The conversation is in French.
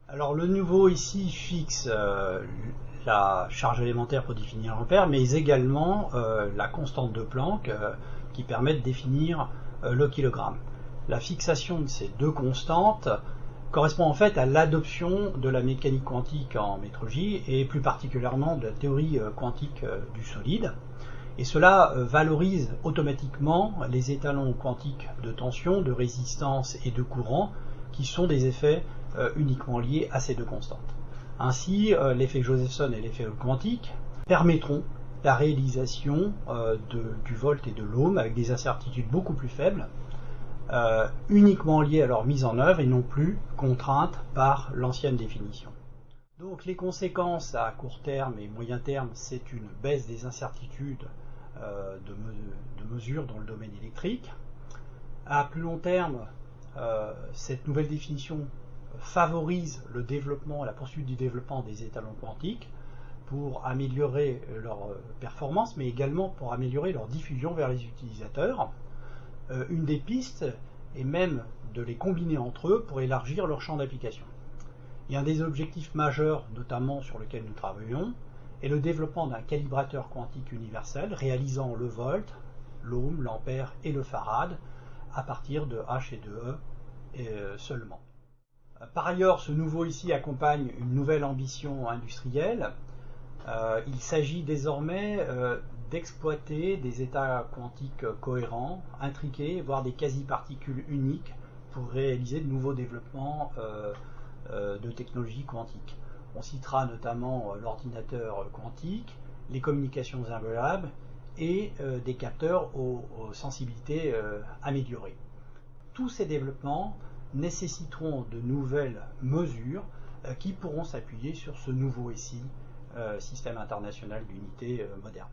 Alors le nouveau ici fixe la charge élémentaire pour définir l'ampère, mais également la constante de Planck qui permet de définir le kilogramme. La fixation de ces deux constantes correspond en fait à l'adoption de la mécanique quantique en métrologie et plus particulièrement de la théorie quantique du solide. Et cela valorise automatiquement les étalons quantiques de tension, de résistance et de courant qui sont des effets uniquement liés à ces deux constantes. Ainsi, l'effet Josephson et l'effet quantique permettront la réalisation du volt et de l'ohm avec des incertitudes beaucoup plus faibles, uniquement liées à leur mise en œuvre et non plus contraintes par l'ancienne définition. Donc les conséquences à court terme et moyen terme, c'est une baisse des incertitudes de mesure dans le domaine électrique. À plus long terme, cette nouvelle définition favorise le développement, la poursuite du développement des étalons quantiques pour améliorer leur performance, mais également pour améliorer leur diffusion vers les utilisateurs. Une des pistes est même de les combiner entre eux pour élargir leur champ d'application. Et un des objectifs majeurs, notamment sur lequel nous travaillons, est le développement d'un calibrateur quantique universel réalisant le volt, l'ohm, l'ampère et le farad à partir de H et de E seulement. Par ailleurs, ce nouveau ici accompagne une nouvelle ambition industrielle. Il s'agit désormais d'exploiter des états quantiques cohérents, intriqués, voire des quasi-particules uniques pour réaliser de nouveaux développements de technologies quantiques. On citera notamment l'ordinateur quantique, les communications invariables et des capteurs aux sensibilités améliorées. Tous ces développements nécessiteront de nouvelles mesures qui pourront s'appuyer sur ce nouveau système international d'unité moderne.